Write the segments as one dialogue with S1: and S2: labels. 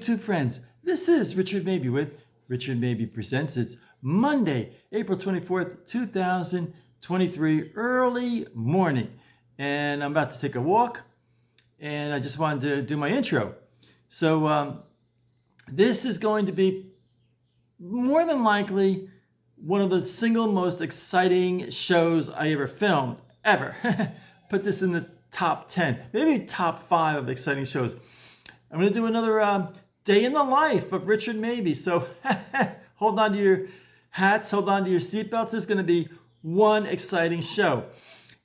S1: YouTube friends. This is Richard Mabey with Richard Mabey Presents. It's Monday, April 24th, 2023, early morning. And I'm about to take a walk, and I just wanted to do my intro. So this is going to be more than likely one of the single most exciting shows I ever filmed, ever. Put this in the top 10, maybe top 5 of exciting shows. I'm going to do another day in the life of Richard Mabey. So hold on to your hats, hold on to your seatbelts. It's going to be one exciting show.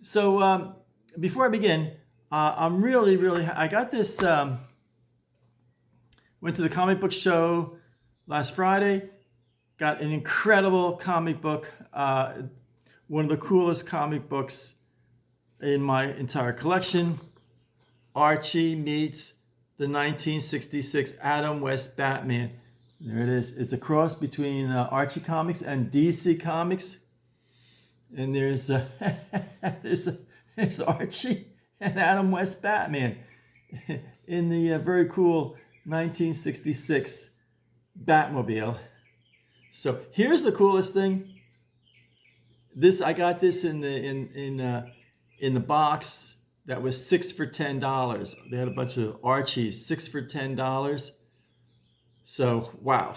S1: So before I begin, I'm really, I got this, went to the comic book show last Friday, got an incredible comic book, one of the coolest comic books in my entire collection. Archie meets the 1966 Adam West Batman. There it is. It's a cross between Archie Comics and DC Comics. And there's Archie and Adam West Batman in the very cool 1966 Batmobile. So here's the coolest thing. I got this in the box. That was 6 for $10. They had a bunch of Archies, 6 for $10. So, wow.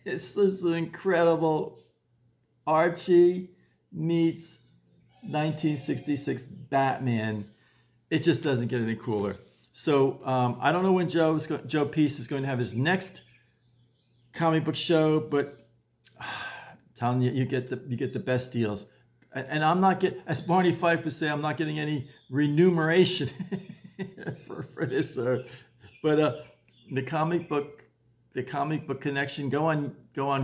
S1: This is an incredible Archie meets 1966 Batman. It just doesn't get any cooler. So, I don't know when Joe Peace is going to have his next comic book show, but I'm telling you, you get the best deals. And I'm not getting, as Barney Fife would say, I'm not getting any remuneration for this. But the comic book connection. Go on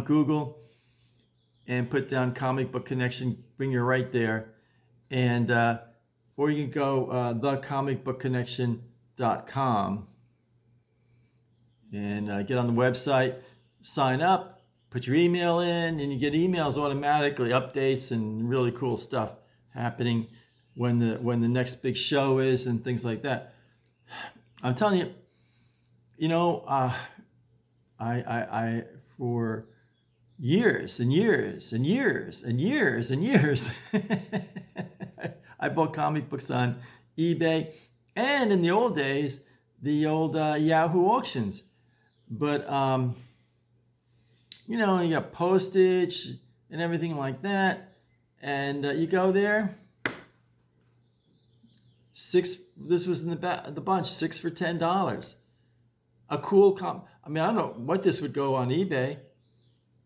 S1: Google and put down comic book connection. Bring you right there, and or you can go thecomicbookconnection.com and get on the website, sign up. Put your email in, and you get emails automatically, updates and really cool stuff happening when the next big show is and things like that. I'm telling you, I for years and years and years and years and years, I bought comic books on eBay and in the old days, the old Yahoo auctions, but you got postage and everything like that. And you go there. This was in the bunch, 6 for $10. A cool I don't know what this would go on eBay.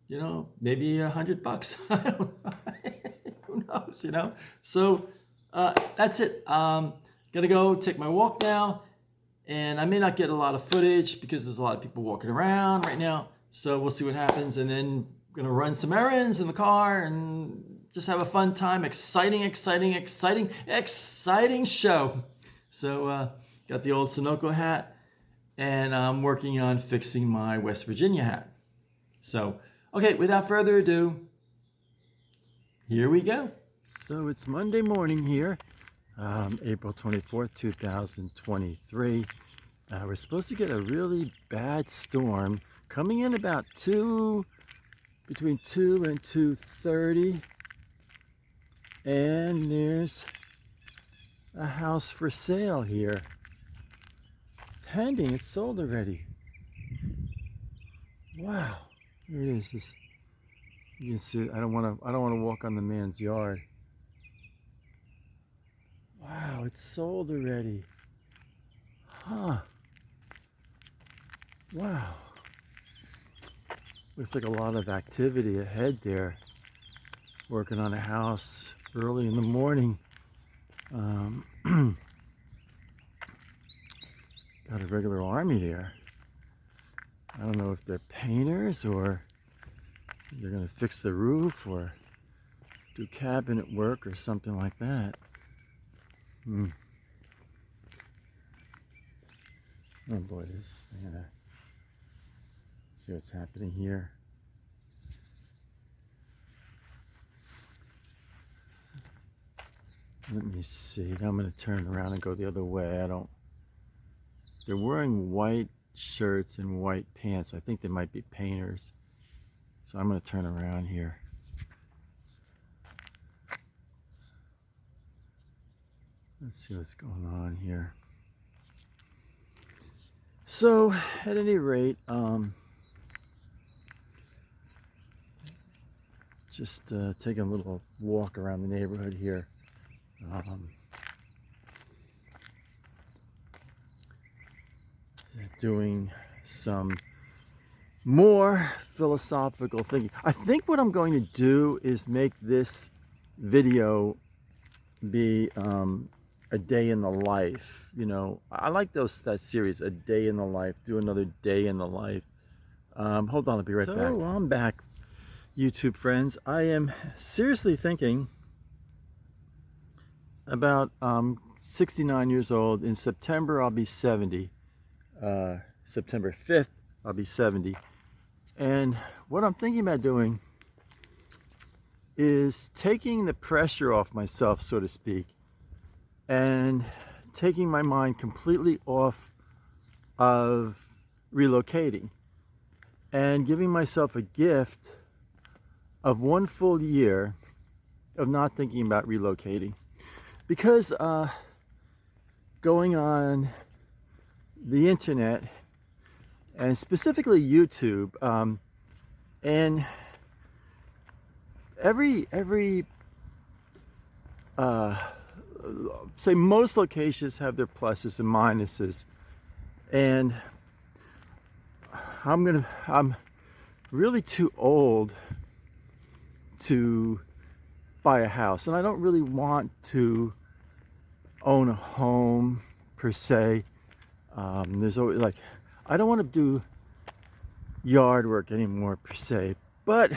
S1: Maybe $100. I don't know. Who knows, So that's it. Gotta go take my walk now. And I may not get a lot of footage because there's a lot of people walking around right now. So we'll see what happens, and then I'm going to run some errands in the car and just have a fun time. Exciting show. So got the old Sunoco hat, and I'm working on fixing my West Virginia hat. So, okay, without further ado, here we go. So it's Monday morning here, April 24th, 2023. We're supposed to get a really bad storm coming in about between 2 and 2:30, and there's a house for sale here. Pending, it's sold already. Wow, here it is. You can see it. I don't want to walk on the man's yard. Wow, it's sold already. Huh. Wow. Looks like a lot of activity ahead there. Working on a house early in the morning. Got a regular army there. I don't know if they're painters or they're going to fix the roof or do cabinet work or something like that. Oh boy, I gotta see what's happening here. Let me see. I'm going to turn around and go the other way. They're wearing white shirts and white pants. I think they might be painters. So I'm going to turn around here. Let's see what's going on here. So, at any rate, just taking a little walk around the neighborhood here. Doing some more philosophical thinking. I think what I'm going to do is make this video be a day in the life. You know, I like that series, A Day in the Life. Do another day in the life. Hold on, I'll be right back. So I'm back, YouTube friends. I am seriously thinking about 69 years old. In September, I'll be 70. September 5th, I'll be 70. And what I'm thinking about doing is taking the pressure off myself, so to speak, and taking my mind completely off of relocating and giving myself a gift of 1 full year of not thinking about relocating. Because going on the internet, and specifically YouTube, and every say most locations have their pluses and minuses, and I'm really too old to buy a house, and I don't really want to own a home per se. There's always, like, I don't want to do yard work anymore per se, but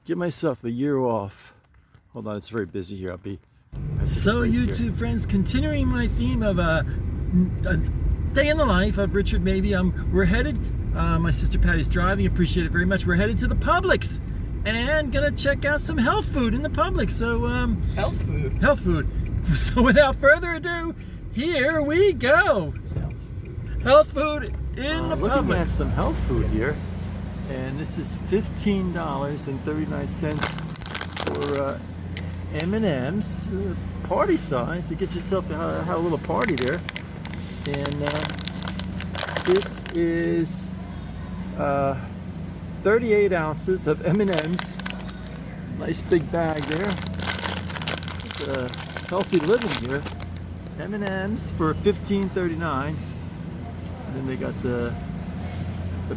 S1: give myself a year off. Hold on, it's very busy here. I'll be so YouTube here. Friends, continuing my theme of a day in the life of Richard Mabey. We're headed, my sister Patty's driving, appreciate it very much. We're headed to the Publix and gonna check out some health food in the Publix. So health food. So without further ado, here we go. Health food in the Publix. Looking at some health food here, and this is $15.39 for M&M's, party size. You get yourself a little party there. And this is 38 ounces of M&M's. Nice big bag there. Healthy living here. M&M's for $15.39. And then they got the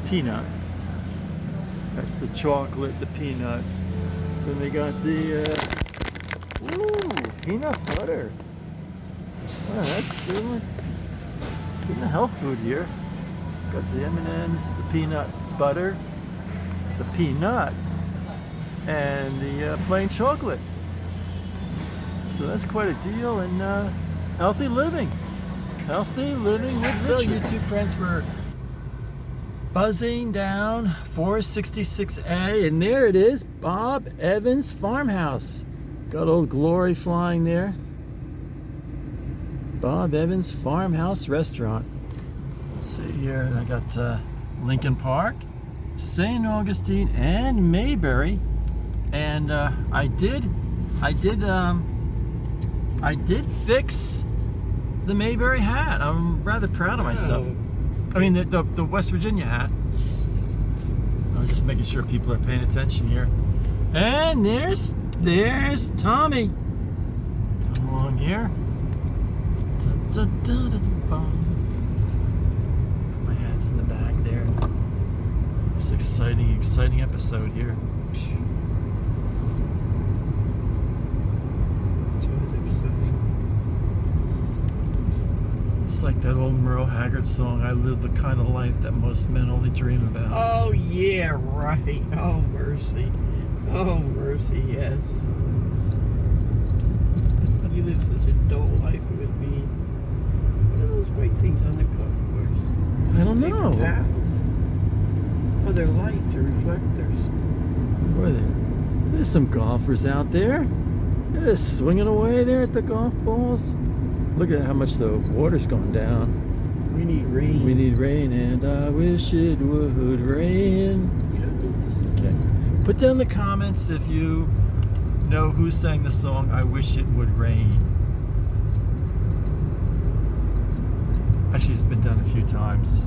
S1: peanut. That's the chocolate, the peanut. Then they got the peanut butter. Oh, that's good. Getting the health food here. Got the M&M's, the peanut butter, the peanut, and the plain chocolate. So that's quite a deal, and healthy living. Healthy living with Richard. So YouTube friends, we're buzzing down 466A, and there it is, Bob Evans Farmhouse. Got old Glory flying there. Bob Evans Farmhouse Restaurant. Let's see here, I got Lincoln Park, St. Augustine, and Mayberry. And I did fix the Mayberry hat. I'm rather proud of myself. I mean the West Virginia hat. I was just making sure people are paying attention here. And there's Tommy. Come along here. My hat's in the back there. This exciting episode here. It's like that old Merle Haggard song, I live the kind of life that most men only dream about.
S2: Oh, yeah, right. Oh, mercy. Oh, mercy, yes. You live such a dull life, it would be... What are those white things on the golf course?
S1: I don't know.
S2: Paths? Oh, they're lights or reflectors.
S1: Where are they? There's some golfers out there. They're swinging away there at the golf balls. Look at how much the water's going down.
S2: We need rain.
S1: We need rain, and I wish it would rain.
S2: You don't need this.
S1: Okay. Put down in the comments if you know who sang the song I Wish It Would Rain. Actually, it's been done a few times.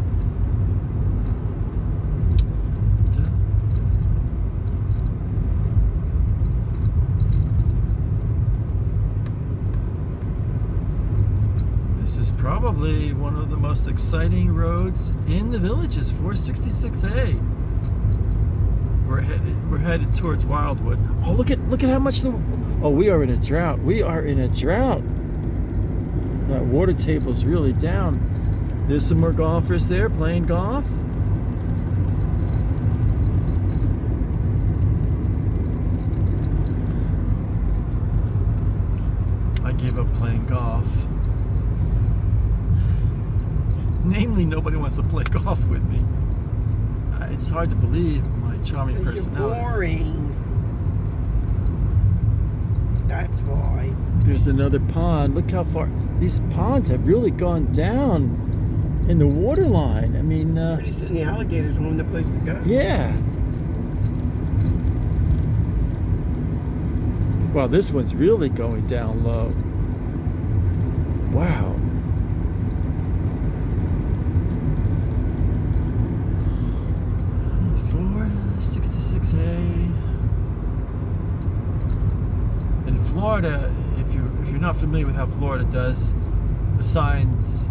S1: This is probably one of the most exciting roads in the village. Is 466A. We're headed towards Wildwood. Oh, look at how much the. Oh, we are in a drought. We are in a drought. That water table's really down. There's some more golfers there playing golf. I gave up playing golf. Namely, nobody wants to play golf with me. It's hard to believe my charming personality.
S2: You're boring. That's why.
S1: There's another pond. Look how far. These ponds have really gone down in the water line. I mean,
S2: Pretty soon the alligators want the place to go.
S1: yeah. Wow, this one's really going down low. Wow. In Florida, if you're not familiar with how Florida does, assigns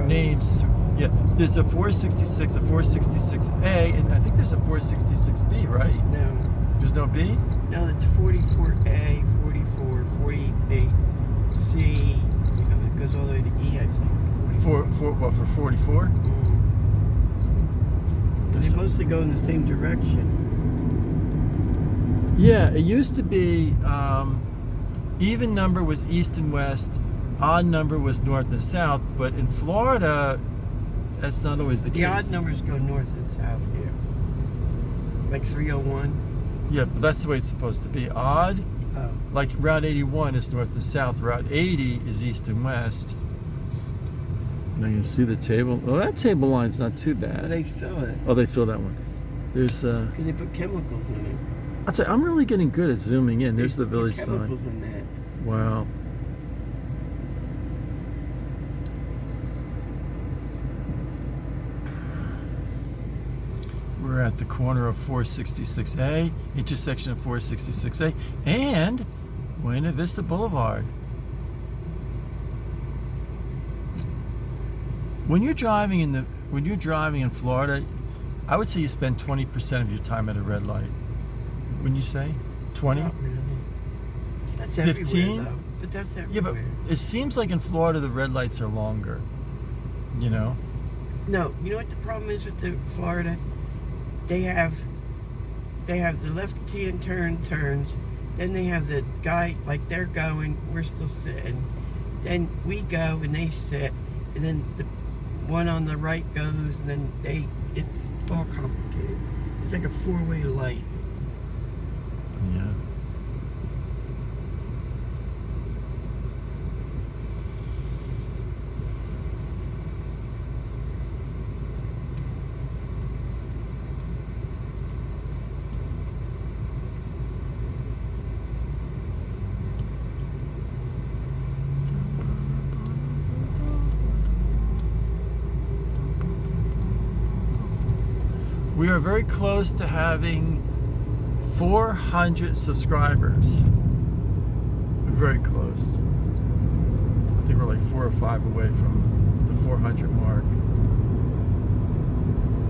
S1: names to, yeah, there's a 466, a 466A, and I think there's a 466B, right?
S2: No.
S1: There's no B?
S2: No, it's 44A, 44, 48C. You know, it goes all the way to E, I think.
S1: For 44?
S2: They mostly go in the same direction.
S1: Yeah, it used to be even number was east and west, odd number was north and south, but in Florida, that's not always the case.
S2: The odd numbers go north and south here. Like 301.
S1: Yeah, but that's the way it's supposed to be. Odd,
S2: Oh.
S1: like Route 81 is north and south, Route 80 is east and west. Now you can see the table. Well, that table line's not too bad.
S2: They fill it.
S1: Oh, they fill that one. There's
S2: Because they put chemicals in it.
S1: I'll tell you, I'm really getting good at zooming in. There's the village sign.
S2: Chemicals in that.
S1: Wow. We're at the corner of 466A, intersection of 466A, and Buena Vista Boulevard. When you're driving in Florida, I would say you spend 20% of your time at a red light. Wouldn't you say? 20?
S2: Not really. That's
S1: 15?
S2: everywhere, though. But that's
S1: Yeah, but
S2: everywhere.
S1: it seems like in Florida the red lights are longer. You know?
S2: No, you know what the problem is with the Florida? They have the left-hand turns, then they have the guy, like they're going, we're still sitting. Then we go and they sit, and then the one on the right goes, and then it's all complicated. It's like a four-way light.
S1: Yeah. We are very close to having 400 subscribers. We're very close. I think we're like 4 or 5 away from the 400 mark.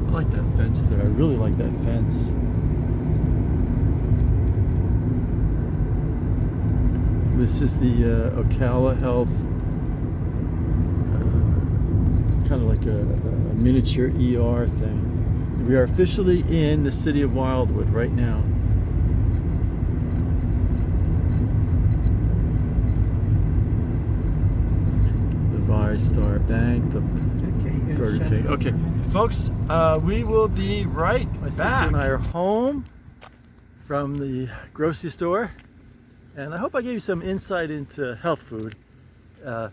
S1: I like that fence there. I really like that fence. This is the Ocala Health, kind of like a miniature ER thing. We are officially in the city of Wildwood right now. The ViStar Bank, the Burger King. Okay, folks, we will be right back. My sister and I are home from the grocery store. And I hope I gave you some insight into health food. So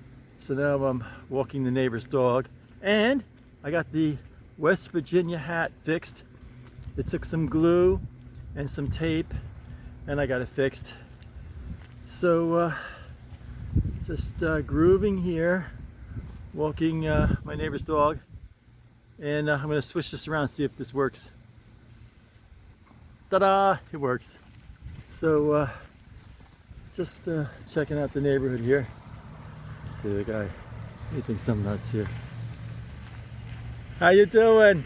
S1: now I'm walking the neighbor's dog, and I got the West Virginia hat fixed. It took some glue and some tape, and I got it fixed. So just grooving here, walking my neighbor's dog, and I'm going to switch this around, see if this works. Ta-da! It works. So just checking out the neighborhood here. See the guy, he thinks I'm nuts here. How you doing?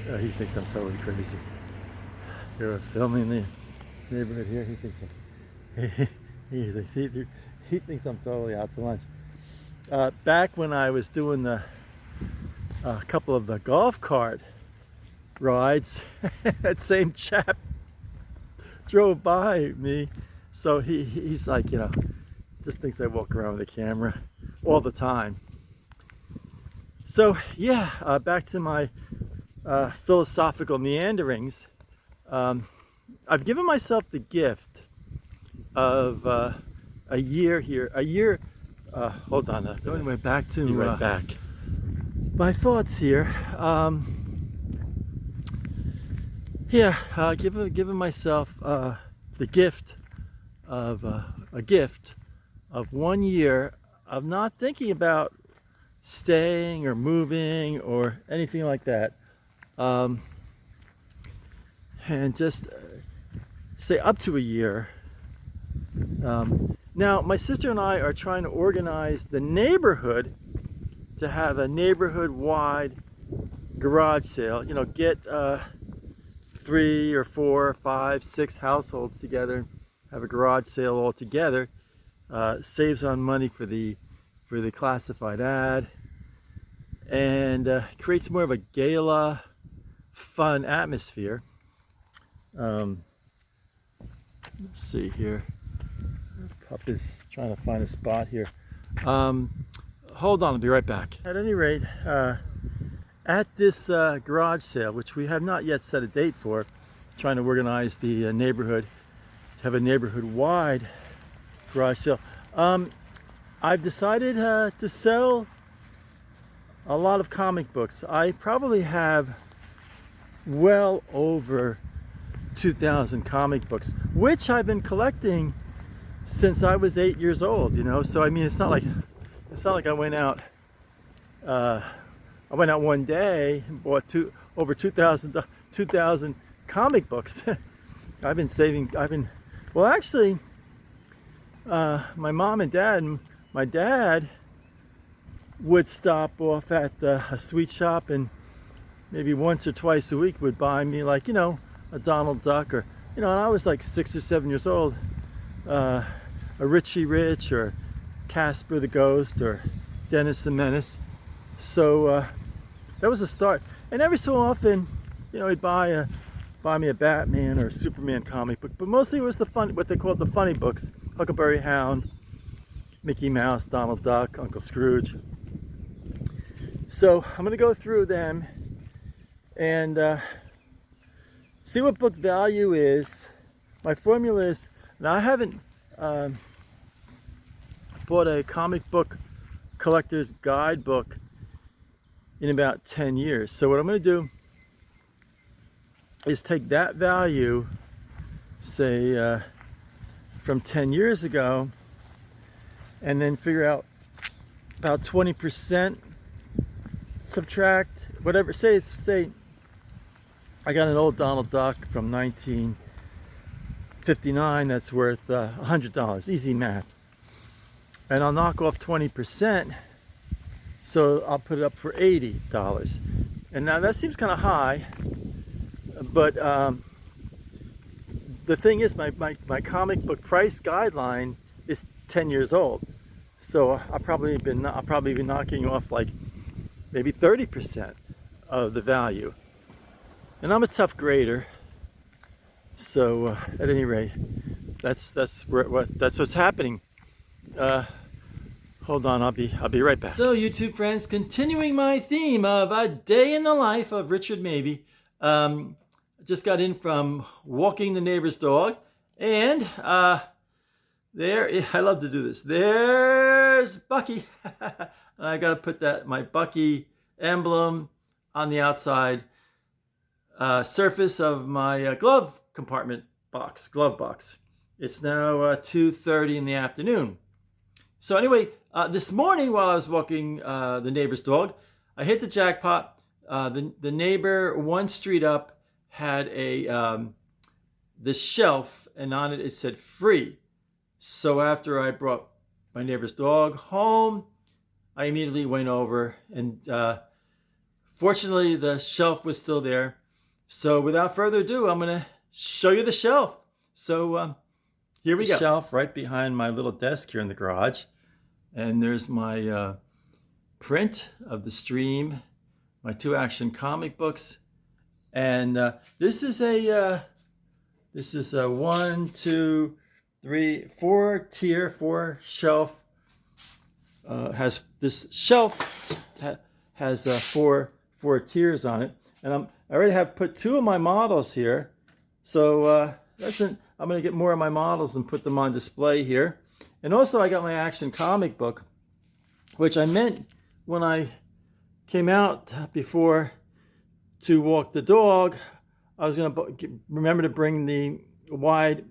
S1: Oh, he thinks I'm totally crazy. Here we're filming the neighborhood here. He thinks he thinks I'm totally out to lunch. Back when I was doing the couple of the golf cart rides, that same chap drove by me. So he's like, you know, just thinks I walk around with a camera all the time. So yeah, back to my philosophical meanderings. I've given myself the gift of a year here. Hold on, going right back to my thoughts here. Giving myself the gift of a gift of 1 year of not thinking about staying or moving or anything like that, and just say up to a year. Now my sister and I are trying to organize the neighborhood to have a neighborhood-wide garage sale. You know, get 3 or 4 or 5, 6 households together, have a garage sale all together. Saves on money for the classified ad, and creates more of a gala, fun atmosphere. Let's see here. Pup is trying to find a spot here. Hold on, I'll be right back. At any rate, at this garage sale, which we have not yet set a date for, trying to organize the neighborhood to have a neighborhood-wide garage sale. I've decided to sell a lot of comic books. I probably have well over 2,000 comic books, which I've been collecting since I was 8 years old. You know, so I mean, it's not like I went out. I went out one day and bought over 2,000 comic books. I've been saving. Well, actually. My mom and dad, my dad would stop off at a sweet shop, and maybe once or twice a week would buy me, like, you know, a Donald Duck, or, you know, and I was like 6 or 7 years old, a Richie Rich or Casper the Ghost or Dennis the Menace. So that was a start. And every so often, you know, he'd buy me a Batman or a Superman comic book, but mostly it was what they called the funny books. Huckleberry Hound, Mickey Mouse, Donald Duck, Uncle Scrooge. So I'm going to go through them and see what book value is. My formula is, now I haven't bought a comic book collector's guidebook in about 10 years. So what I'm going to do is take that value, say, from 10 years ago, and then figure out about 20%, subtract whatever. Say I got an old Donald Duck from 1959 that's worth $100. Easy math. And I'll knock off 20%, so I'll put it up for $80. And now that seems kind of high, but the thing is, my comic book price guideline is 10 years old, so I'll probably be knocking off like maybe 30% of the value. And I'm a tough grader, so at any rate, that's what's happening. Hold on, I'll be right back. So YouTube friends, continuing my theme of a day in the life of Richard Mabey. Just got in from walking the neighbor's dog, and There, I love to do this. There's Bucky. And I got to put my Bucky emblem on the outside surface of my glove box. It's now 2:30 in the afternoon. So anyway, this morning while I was walking the neighbor's dog, I hit the jackpot. The neighbor one street up had this shelf, and on it said free. So after I brought my neighbor's dog home, I immediately went over, and fortunately the shelf was still there. So without further ado, I'm going to show you the shelf. So here we go. Shelf right behind my little desk here in the garage. And there's my print of the stream, my 2 action comic books. And this is a 1, 2, 3, 4 shelf. This shelf has four tiers on it, and I already have put 2 of my models here. So I'm going to get more of my models and put them on display here. And also I got my action comic book, which I meant when I came out before to walk the dog, I was going to remember to bring the wide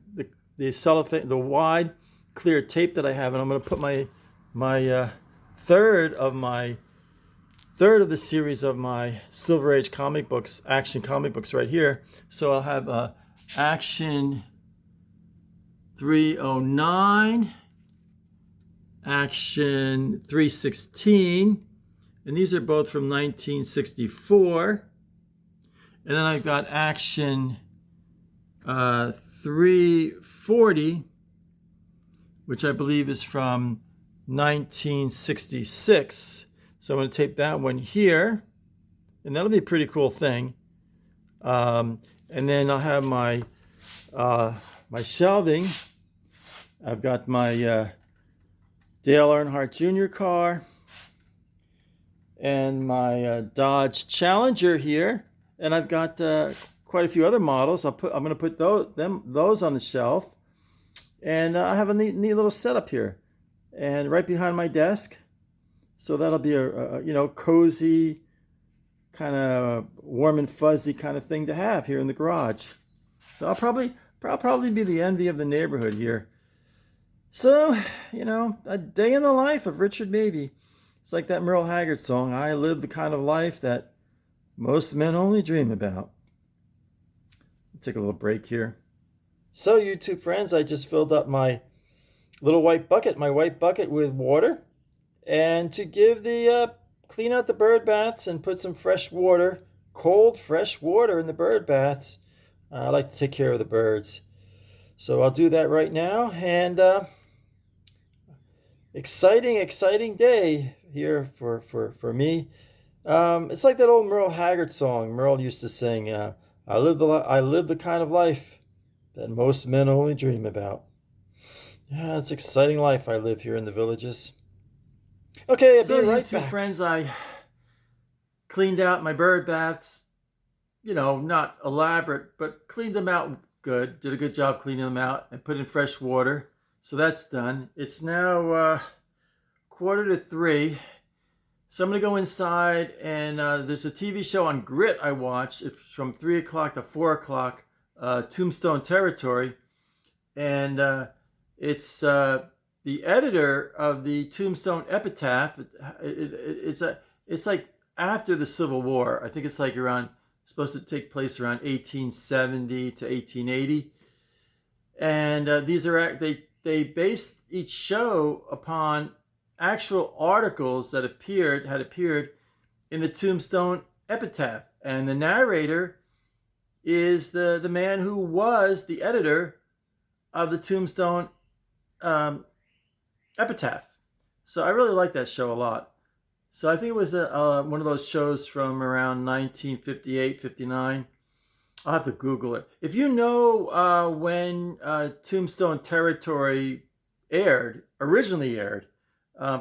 S1: cellophane, the wide clear tape that I have, and I'm going to put my third of the series of my Silver Age comic books, action comic books, right here. So I'll have Action 309, Action 316, and these are both from 1964. And then I've got Action 340, which I believe is from 1966. So I'm going to tape that one here, and that'll be a pretty cool thing. And then I'll have my shelving. I've got my Dale Earnhardt Jr. car and my Dodge Challenger here, and I've got quite a few other models. I'm going to put those on the shelf, and I have a neat little setup here, and right behind my desk. So that'll be a cozy, kind of warm and fuzzy kind of thing to have here in the garage. So I'll probably be the envy of the neighborhood here. So, a day in the life of Richard Mabey. It's like that Merle Haggard song, I live the kind of life that most men only dream about. I'll take a little break here. So YouTube friends, I just filled up my little white bucket with water. And to give clean out the bird baths and put some fresh water, cold fresh water in the bird baths. I like to take care of the birds. So I'll do that right now. And exciting day here for me. It's like that old Merle Haggard song Merle used to sing. I live the kind of life that most men only dream about. Yeah, it's an exciting life I live here in the Villages. Okay, I'll be right back. Friends, I cleaned out my bird baths. Not elaborate, but cleaned them out good. Did a good job cleaning them out and put in fresh water. So that's done. It's now 2:45. So I'm going to go inside, and there's a TV show on Grit I watch. It's from 3 o'clock to 4 o'clock, Tombstone Territory. And it's the editor of the Tombstone Epitaph. It's like after the Civil War. I think it's like supposed to take place around 1870 to 1880. And they based each show upon actual articles that had appeared in the Tombstone Epitaph. And the narrator is the man who was the editor of the Tombstone Epitaph. So I really like that show a lot. So I think it was one of those shows from around 1958, 59. I'll have to Google it. If you know when Tombstone Territory originally aired,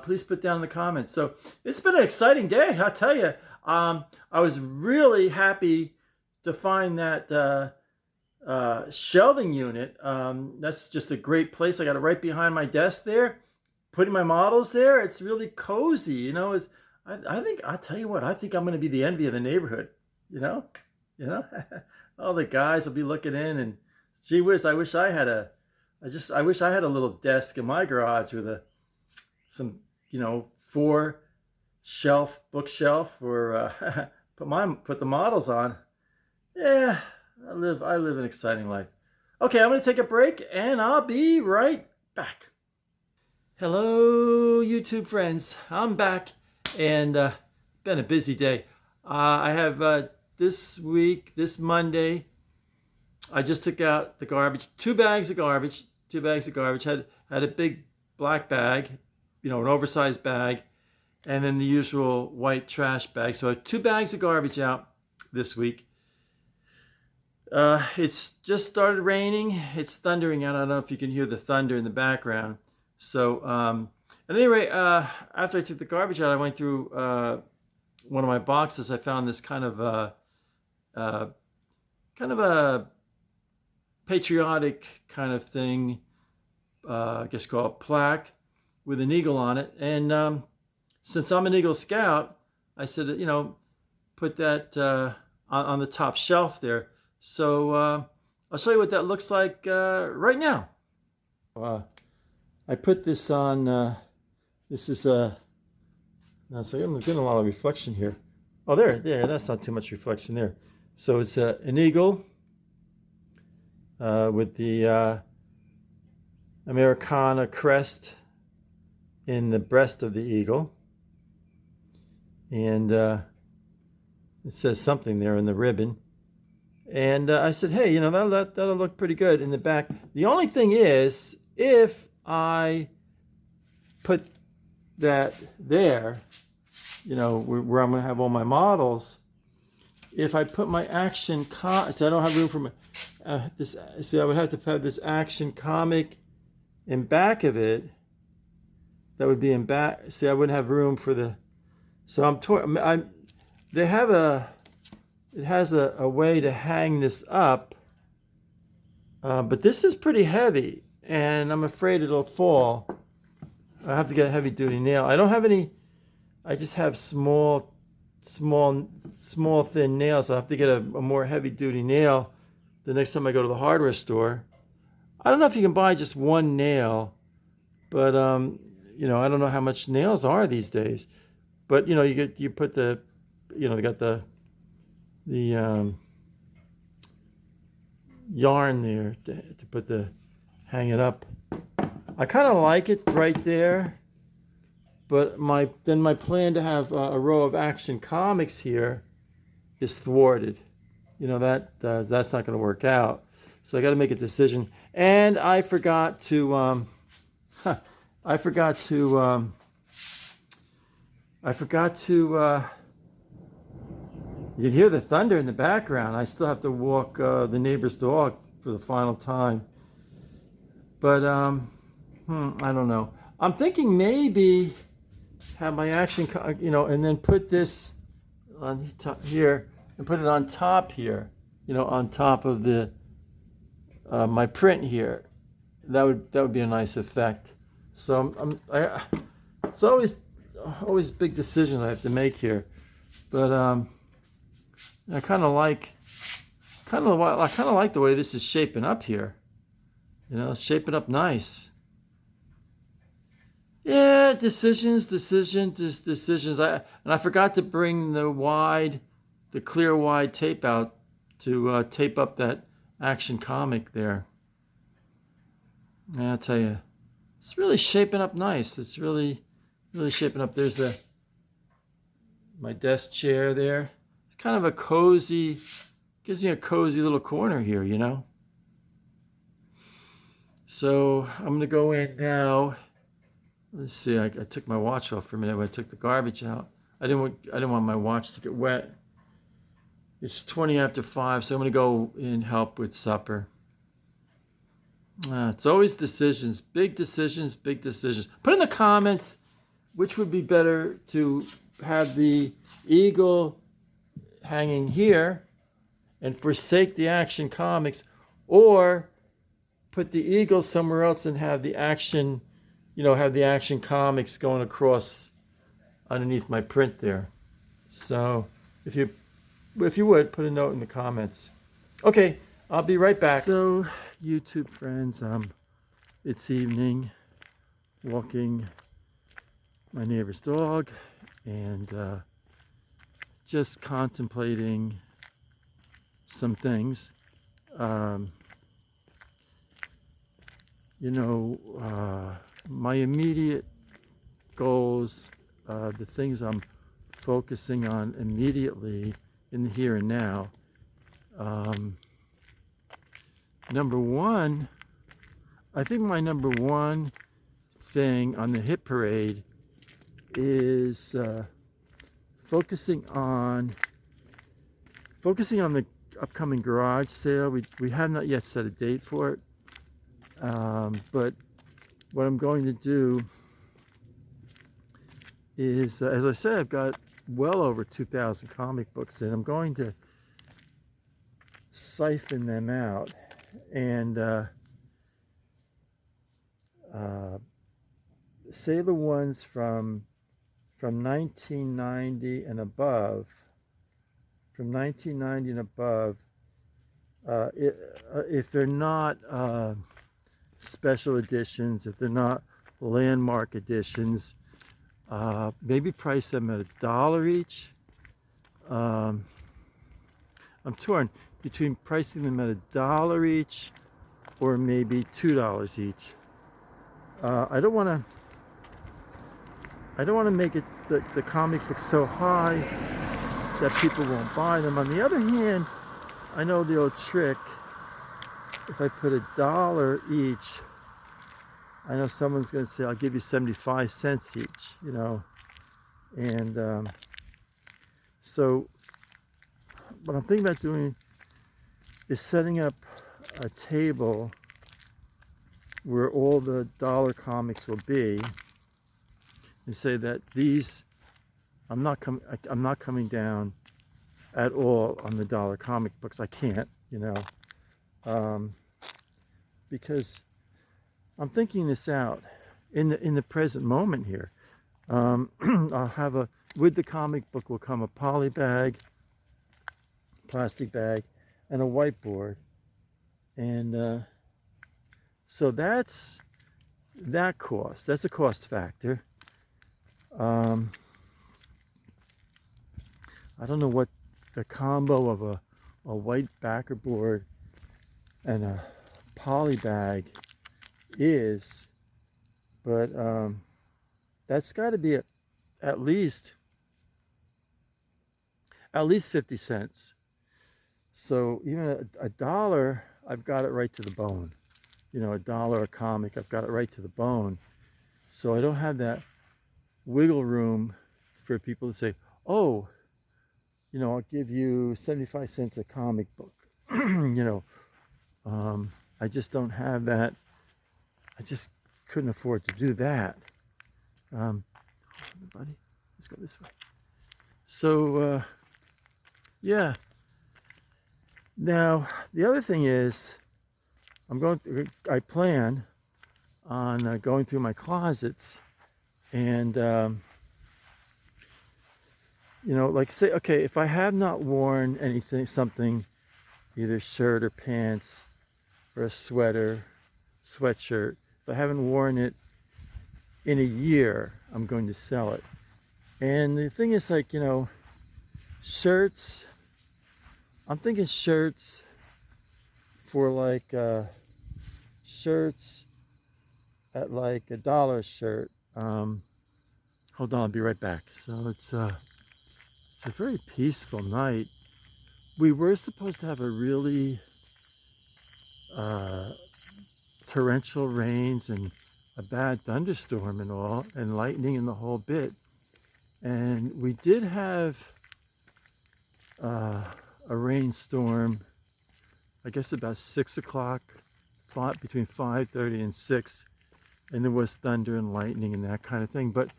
S1: please put down in the comments. So it's been an exciting day, I'll tell you. I was really happy to find that shelving unit. That's just a great place. I got it right behind my desk there. Putting my models there, it's really cozy. I think I'll tell you what. I think I'm going to be the envy of the neighborhood. You know, you know, all the guys will be looking in, and gee whiz, I wish I had a little desk in my garage with some 4-shelf bookshelf or put the models on. Yeah, I live an exciting life. Okay, I'm going to take a break and I'll be right back. Hello, YouTube friends. I'm back and been a busy day. I have this Monday, I just took out the garbage, 2 bags of garbage. Had a big black bag, an oversized bag, and then the usual white trash bag. So I have 2 bags of garbage out this week. It's just started raining. It's thundering out. I don't know if you can hear the thunder in the background. So at any rate, after I took the garbage out, I went through one of my boxes. I found this kind of a patriotic kind of thing, I guess called plaque with an eagle on it. And since I'm an Eagle Scout, I said, put that on the top shelf there. So I'll show you what that looks like right now. I put this on, this is so I'm getting a lot of reflection here. Oh, there, that's not too much reflection there. So it's an eagle with the Americana crest in the breast of the eagle. And it says something there in the ribbon. And I said, hey, that'll look pretty good in the back. The only thing is, if I put that there, where I'm going to have all my models, if I put my action so I don't have room for my this. See, I would have to have this action comic in back of it. That would be in back. See, I wouldn't have room for the. So it has a way to hang this up, but this is pretty heavy, and I'm afraid it'll fall. I have to get a heavy duty nail. I don't have any. I just have small thin nails. I have to get a more heavy duty nail the next time I go to the hardware store. I don't know if you can buy just one nail, but I don't know how much nails are these days. But you put the, they got the yarn there to put hang it up. I kind of like it right there, but my plan to have a row of Action Comics here is thwarted. That's not going to work out. So I got to make a decision. And I forgot to you can hear the thunder in the background. I still have to walk the neighbor's dog for the final time. But I don't know. I'm thinking maybe have my action, and then put this on top here and put it on top here, on top of the my print here. That would be a nice effect. So it's always big decisions I have to make here, but I kind of like the way this is shaping up here. It's shaping up nice. Yeah, decisions. I forgot to bring the clear wide tape out to tape up that Action Comic there. And I'll tell you, it's really shaping up nice. It's really shaping up. There's my desk chair there. It's kind of gives me a cozy little corner here, So I'm going to go in now. Let's see. I took my watch off for a minute when I took the garbage out. I didn't want my watch to get wet. It's 20 after 5, so I'm going to go and help with supper. It's always decisions, big decisions. Put in the comments which would be better, to have the eagle hanging here and forsake the Action Comics, or put the eagle somewhere else and have the action, have the Action Comics going across underneath my print there. So if you would, put a note in the comments. Okay, I'll be right back. So, YouTube friends, it's evening, walking my neighbor's dog, and just contemplating some things. My immediate goals, the things I'm focusing on immediately in the here and now. Number one, I think my number one thing on the hit parade is focusing on the upcoming garage sale. We have not yet set a date for it, but what I'm going to do is, as I said, I've got well over 2,000 comic books, and I'm going to siphon them out and say the ones from 1990 and above. From 1990 and above, if they're not special editions, if they're not landmark editions, maybe price them at $1 each. I'm torn between pricing them at $1 each or maybe $2 each. I don't want to make it the comic book so high that people won't buy them. On the other hand, I know the old trick. If I put $1 each, I know someone's going to say, I'll give you 75 cents each, and so what I'm thinking about doing is setting up a table where all the dollar comics will be, and say that these, I'm not coming down at all on the dollar comic books. I can't, because I'm thinking this out in the present moment here. I'll have with the comic book will come a poly bag, plastic bag, and a whiteboard, and so that's that cost. That's a cost factor. I don't know what the combo of a white backer board and a poly bag is, but that's got to be at least 50 cents. So even $1, I've got it right to the bone. $1 a comic, I've got it right to the bone. So I don't have that wiggle room for people to say, oh, I'll give you 75 cents a comic book. I just don't have that. I just couldn't afford to do that. Buddy, let's go this way. So, yeah. Now, the other thing is, I plan on going through my closets and, like say, okay, if I have not worn something, either shirt or pants or a sweatshirt, if I haven't worn it in a year, I'm going to sell it. And the thing is, like, shirts, I'm thinking shirts for like, shirts at like $1 a shirt. Hold on, I'll be right back. So it's a very peaceful night. We were supposed to have a really torrential rains and a bad thunderstorm and all, and lightning and the whole bit. And we did have a rainstorm, I guess about 6 o'clock, between 5:30 and 6, and there was thunder and lightning and that kind of thing. But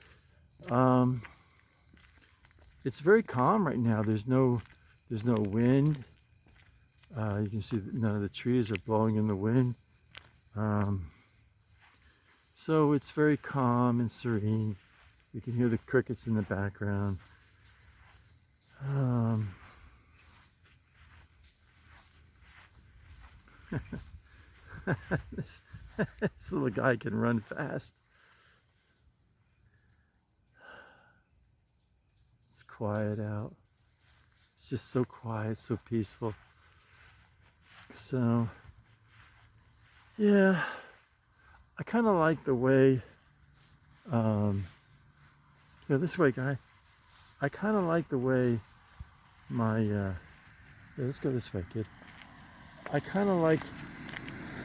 S1: it's very calm right now. There's no wind. You can see that none of the trees are blowing in the wind. So it's very calm and serene. You can hear the crickets in the background. This little guy can run fast. It's quiet out. It's just so quiet, so peaceful. So, yeah, I kind of like the way, this way, guy. I kind of like the way my, let's go this way, kid. I kind of like,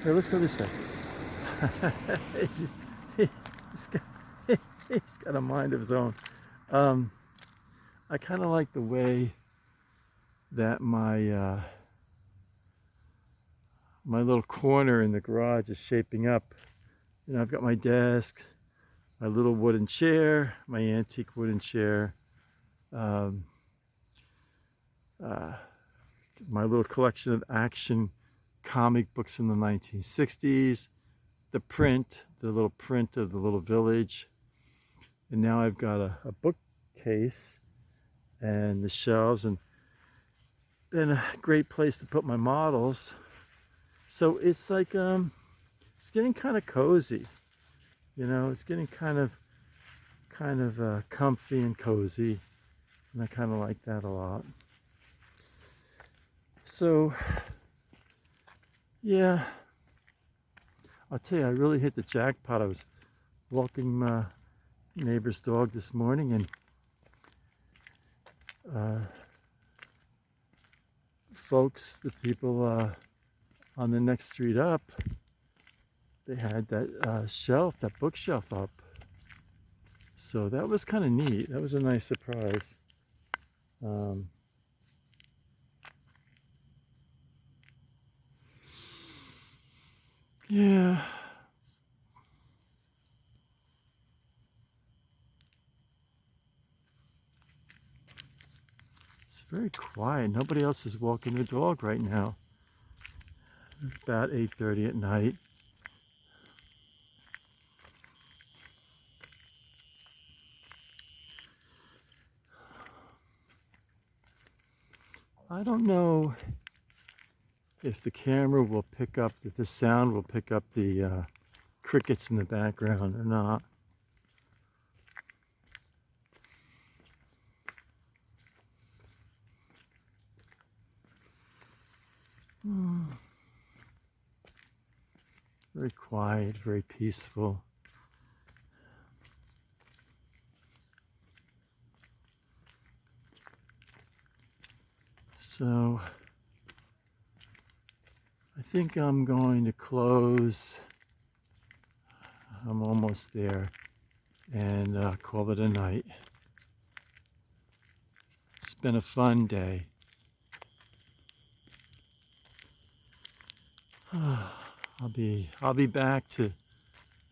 S1: let's go this way. He's got a mind of his own. I kind of like the way that my my little corner in the garage is shaping up. You know, I've got my desk, my little wooden chair, my antique wooden chair, my little collection of action comic books from the 1960s, the little print of the little village, and now I've got a bookcase and the shelves, and then a great place to put my models. So it's like, it's getting kind of cozy, you know, it's getting kind of comfy and cozy, and I kind of like that a lot. So, yeah, I'll tell you, I really hit the jackpot. I was walking my neighbor's dog this morning, and the people on the next street up, they had that bookshelf up. So that was kind of neat. That was a nice surprise. Yeah. It's very quiet. Nobody else is walking their dog right now. About 8:30 at night. I don't know if the camera will pick up, if the sound will pick up the crickets in the background or not. Very quiet, very peaceful. So I think I'm going to close. I'm almost there, and call it a night. It's been a fun day. I'll be back to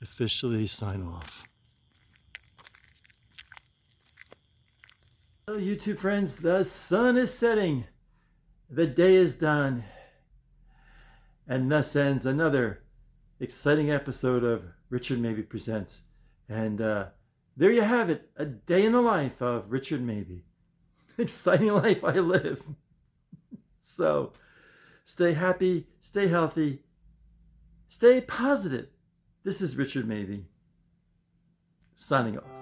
S1: officially sign off. Hello, YouTube friends. The sun is setting. The day is done. And thus ends another exciting episode of Richard Mabey Presents. And there you have it. A day in the life of Richard Mabey. Exciting life I live. So, stay happy, stay healthy, stay positive. This is Richard Mabey, signing off.